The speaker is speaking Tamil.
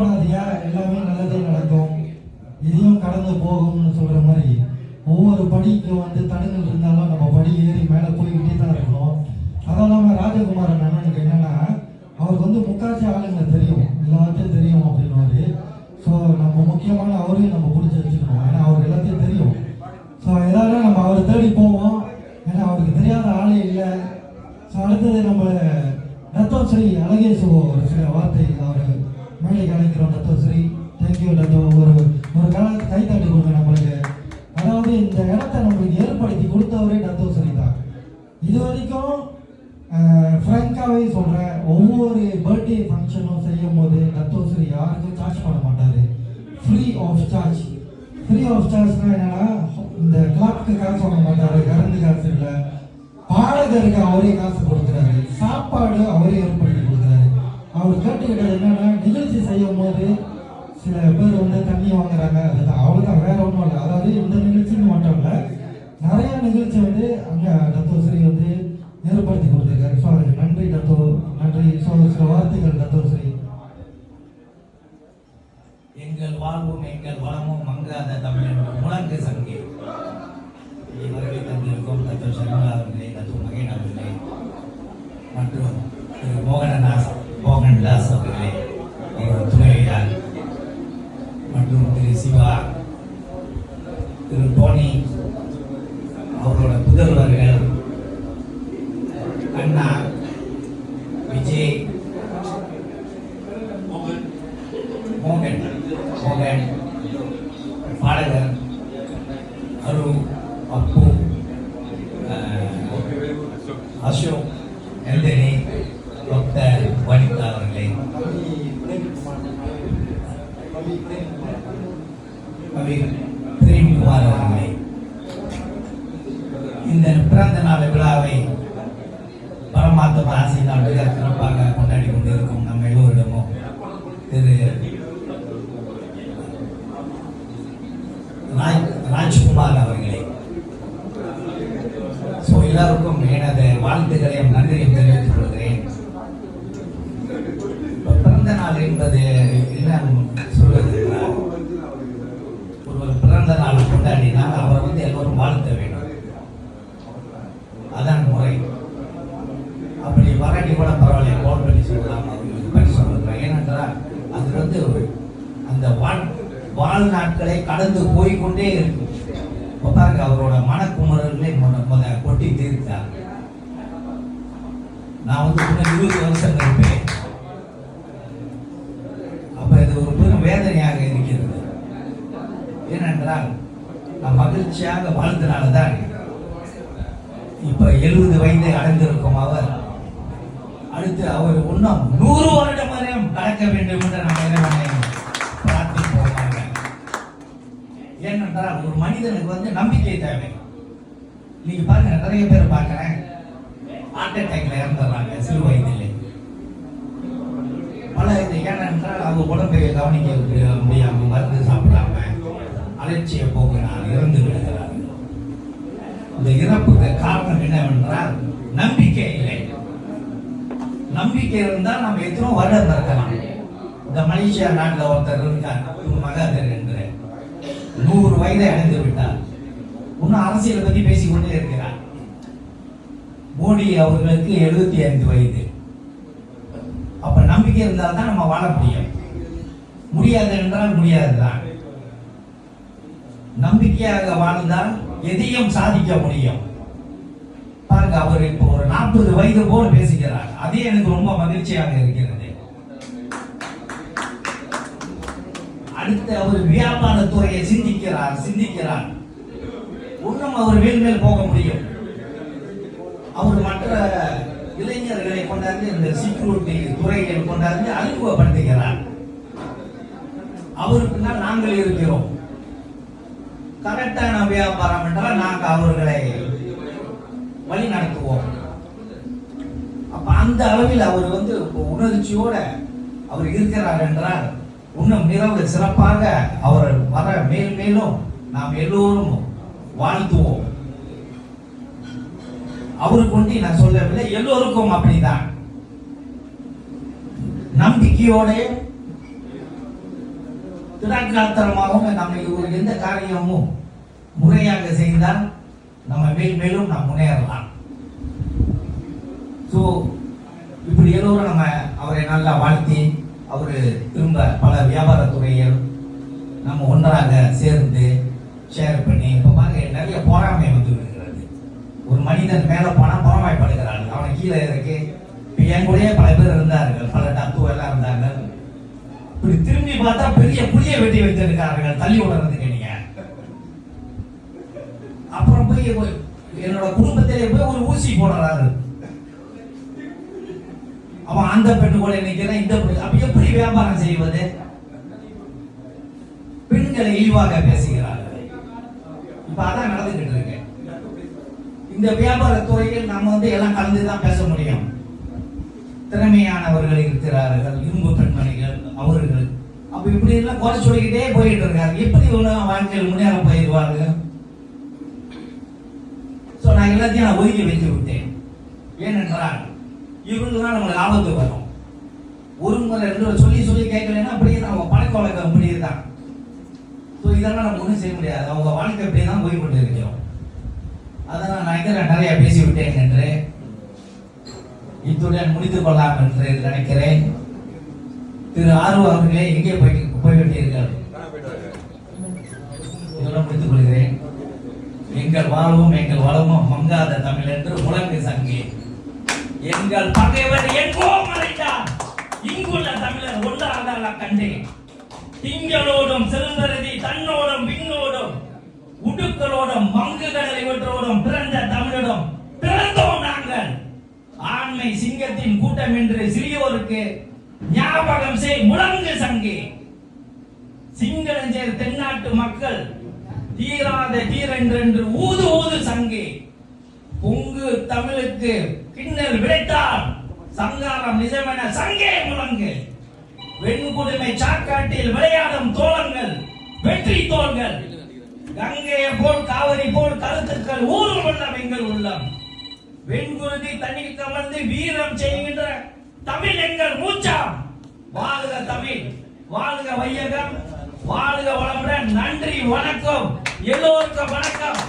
கவலைப்படாதீங்க, எல்லாமே நல்லதே நடக்கும், இதையும் கடந்து போகும்னு சொல்ற மாதிரி ஒவ்வொரு படிக்கும் வந்து தடங்கள் இருந்தாலும் நம்ம படி ஏறி மேலே போய்கிட்டே தான் இருக்கணும். அதுவும் இல்லாமல் ராஜகுமாரன் அண்ணனுக்கு என்னன்னா, அவருக்கு வந்து முக்காட்சி ஆளுங்களை தெரியும், எல்லாத்தையும் தெரியும் அப்படின்னு. ஸோ நம்ம முக்கியமான அவரையும் நம்ம பிடிச்சி வச்சுக்கணும், ஏன்னா அவருக்கு எல்லாத்தையும் தெரியும். ஸோ ஏதாவது நம்ம அவரை தேடி போவோம், ஏன்னா அவருக்கு தெரியாத ஆளே இல்லை. ஸோ அடுத்தது நம்ம ரத்தோஸ்ரீ அழகேசு ஒரு சில வார்த்தை அவர் மேடைக்கு அழைக்கிறோம். ரத்தோஸ்ரீ, தேங்க்யூ ரத்தோ. ஒரு காலத்தை கைத்தட்டி கொடுங்க நம்மளுக்கு. அதாவது இந்த இடத்த நம்மளுக்கு ஏற்படுத்தி கொடுத்தவரே ரத்தோஸ்ரீ தான். இது வரைக்கும் ஃப்ராங்காகவே சொல்கிறேன், ஒவ்வொரு பர்த்டே ஃபங்க்ஷனும் செய்யும் போது ரத்தோஸ்ரீ யாருக்கும் சார்ஜ் பண்ண மாட்டார். Free of charge. Free of சார்ஜ்னா என்னன்னா, இந்த கிளாப்க்கு காசு வாங்க மாட்டார், கரண்ட் காசு இல்லை, பாடகருக்கு அவரே காசு கொடுக்குறாரு, சாப்பாடு அவரே ஏற்படுத்தி கொடுக்குறாரு. அவர் கேட்டுக்கிட்டது என்னன்னா, நிகழ்ச்சி செய்யும் போது சில பேர் வந்து தண்ணி வாங்குறாங்க, அதுதான் அவ்வளோதான், வேற ஒன்றும் இல்லை. அதாவது இந்த நிகழ்ச்சின்னு மட்டும் இல்லை, நிறைய நிகழ்ச்சி வந்து அங்கே ரத்தோஸ்ரீ வந்து ஏற்படுத்தி கொடுத்துருக்காரு. ஸோ அதுக்கு நன்றி ரத்தோ, நன்றி. ஸோ சில வார்த்தைகள் ரத்தோஸ்ரீ. எங்கள் வாழ்வும் எங்கள் வளமும் மங்காத தமிழ் முழங்கு சங்கே வருகை தந்திருக்கும் டாக்டர் சர்மிளா அவர்களே, டாக்டர் மகேன் அவர்களே மற்றும் திரு மோகன்தாஸ் அவர்களே, எங்கள் துணைவியார் மற்றும் திரு சிவா, திரு டோனி அவரோட புதல்வர்கள், அண்ணா விஜய், மோகன் பாடகர் அரு, அப்பு, அசோக், எல்தனி, டாக்டர் வனிதா அவர்களே, பிரேம்குமார் அவர்களே, இந்த பிறந்த நாள் விழாவை பரமாத்மா ஆசையினால் மிக சிறப்பாக கொண்டாடி கொண்டிருக்கும் நம்ம எல்லோரிடமும் திரு ராஜ்குமார் அவர்களே, எல்லாருக்கும் எனது வாழ்த்துக்களையும் நன்றியும் தெரிவித்துக் கொள்கிறேன். பிறந்த நாள் என்பது என்ன சொல்வது, ஒருவர் பிறந்த நாள் கொண்டாடினால் அவர் வந்து எல்லோரும் வாழ்த்த வேண்டும், அதான் முறை. அப்படி வராட்டி கூட பரவாயில்ல, கோல் பண்ணி சொல்லலாம், அவர்களுக்கு பற்றி சொல்லுறேன். ஏனென்றால் அது வந்து அந்த வாழ்நாட்களை கடந்து போய்கொண்டே இருக்கும். பாருங்க, அவரோட மனக்குமரல்களை முத கொட்டி தீர்த்தார். நான் வந்து 20 வருஷம் இருப்பேன். அப்ப இது ஒரு பெரும் வேதனையாக இருக்கிறது. ஏனென்றால் நான் மகிழ்ச்சியாக வாழ்ந்தனால்தான் இப்ப 70 வயதை அடைந்திருக்கும் அவர். அடுத்து அவர் இன்னும் 100 வருடம் வரையும் கடக்க வேண்டும் என்று நான் இறைவனை பிரார்த்திப்போம். ஏனென்றால் ஒரு மனிதனுக்கு வந்து நம்பிக்கை தேவை. நீங்க பாருங்க, நிறைய பேர் பார்க்கிறேன், ஹார்ட் அட்டாக்ல இறந்துடுறாங்க சிறு வயதிலே. பல இது ஏனென்றால் அவங்க உடம்பை கவனிக்க முடியாம, மருந்து சாப்பிடாம அலட்சிய போகிறார், இறந்து விடுகிறார். இந்த இறப்புக்கு காரணம் என்னவென்றால் நம்பிக்கை இல்லை. நம்பிக்கை இருந்தால் நம்ம எத்தனோ வருடம் இருக்கலாம். இந்த மலேசியா நாட்டில் ஒருத்தர் இருக்கார், மகாதர் என்று 100 வயதை அடைந்து விட்டார். இன்னும் அரசியலை பற்றி பேசிக்கொண்டே இருக்கிறார். மோடி அவர்களுக்கு 75 வயது. அப்ப நம்பிக்கை இருந்தால் தான் நம்ம வாழ முடியும். முடியாது என்றால் முடியாதுதான். நம்பிக்கையாக வாழ்ந்தால் எதையும் சாதிக்க முடியும். பாருங்க, அவர் இப்போ ஒரு 40 வயது போல் பேசுகிறார். அதே எனக்கு ரொம்ப மகிழ்ச்சியாக இருக்கிறது. அடுத்து அவர் வியாபார துறையை சிந்திக்கிறார். இன்னும் அவர் மேல் போக முடியும். அவர் மற்ற இளைஞர்களை கொண்டாந்து இந்த செக்யூரிட்டி துறைகள் கொண்டாந்து அறிமுகப்படுத்துகிறார். அவருக்கு நாங்கள் இருக்கிறோம். கரெக்டான வியாபாரம் என்றால் நாங்கள் அவர்களை வழி நடத்துவோம். அப்ப அந்த அளவில் அவர் வந்து உணர்ச்சியோட அவர் இருக்கிறார் என்றால் இன்னும் நிறவு சிறப்பாக அவர் வர மேலும் நாம் எல்லோரும் வாழ்த்துவோம். அவருக்கு ஒன்றி நான் சொல்லவில்லை, எல்லோருக்கும் அப்படிதான். நம்பிக்கையோட திடாக்காத்திரமாகவும் நம்ம ஒரு எந்த காரியமும் முறையாக செய்தால் நம்ம மேலும் நாம் முன்னேறலாம். ஸோ இப்படி எல்லோரும் நம்ம அவரை நல்லா வாழ்த்தி அவர் திரும்ப பல வியாபாரத்துறையில் நம்ம ஒன்றாக சேர்ந்து ஷேர் பண்ணி இப்போ பாருங்க நிறைய பொறாமை வந்து விடுகிறது. ஒரு மனிதன் மேலே போனால் பொறாமைப்படுகிறார்கள், அவனை கீழே இருக்கு. இப்போ என் கூடயே பல பேர் இருந்தார்கள், பல தத்துவம் எல்லாம் இருந்தார்கள். இப்படி திரும்பி பார்த்தா பெரிய புளிய வெட்டி வைத்திருக்கார்கள் தள்ளி விடுறதுக்கு. நீங்க அப்புறம் போய் என்னோட குடும்பத்திலே போய் ஒரு ஊசி போடுறாரு. அவன் அந்த பெண்ணு கூட நினைக்கிறேன், இந்த அப்ப எப்படி வியாபாரம் செய்வது? பெண்களை இழிவாக பேசுகிறார்கள். இப்ப அதான் நடந்துகிட்டு இருக்கு. இந்த வியாபார துறையில் நம்ம வந்து எல்லாம் கலந்துதான் பேச முடியும். திறமையானவர்கள் இருக்கிறார்கள், இரும்பு பெண்மணிகள் அவர்கள். அப்ப இப்படி எல்லாம் குறை சொல்லிக்கிட்டே போயிட்டு இருக்காரு. எப்படி வாழ்க்கையில் முன்னேற போயிடுவார்கள்? நான் எல்லாத்தையும் நான் ஒதுக்கி வைத்து விட்டேன். ஏனென்றால் இவங்களாம் நம்மளுக்கு ஆபத்து வரும். ஒரு முறை ரெண்டு சொல்லி சொல்லி கேட்கலன்னா அப்படியே அவங்க பழக்க வழக்கம் அப்படியே தான். இதெல்லாம் நம்ம ஒன்றும் செய்ய முடியாது. அவங்க வாழ்க்கை அப்படியே தான் போய் கொண்டு இருக்கிறோம். அதனால் நான் நினைக்கிறேன் நிறைய பேசிவிட்டேன் என்று இத்துடன் முடித்துக் கொள்ளலாம் என்று நினைக்கிறேன். திரு ஆர்வ அவர்களே எங்கே போய்விட்டீர்கள்? இதெல்லாம் முடித்துக் கொள்கிறேன். எங்கள் வாழ்வும் எங்கள் வளமும் மங்காத தமிழ் என்று முழங்கு சங்கே. எங்கள் பகைவர் எங்கோ மறைந்தார், இங்குள்ள தமிழர் ஒன்றாக கண்டேன். திங்களோடும் சிறுந்தரதி தன்னோடும் விண்ணோடும் உடுக்களோடும் மங்குகளை இவற்றோடும் பிறந்த தமிழோடும் பிறந்தோம் நாங்கள். ஆண்மை சிங்கத்தின் கூட்டம் என்று சிறியோருக்கு ஞாபகம் செய் முழங்கு சங்கே. சிங்களஞ்சேர் தென்னாட்டு மக்கள் தீராத தீரென்று ஊது ஊது சங்கே. பொங்கு தமிழுக்கு கிண்ணல் விளைத்தால் சங்காரம் நிஜமென சங்கே முழங்கு. வெண்குடுமை சாக்காட்டில் விளையாடும் தோழங்கள் வெற்றி தோள்கள். கங்கையை போல் காவிரி போல் கருத்துக்கள் ஊரும் உள்ளம் எங்கள் உள்ளம். வெண்குருதி தண்ணீர் கமர்ந்து வீரம் செய்கின்ற தமிழ் எங்கள் மூச்சாம். வாழ்க தமிழ், வாழ்க வையகம், வாழ்க வளமுடன். நன்றி, வணக்கம், எல்லோருக்கும் வணக்கம்.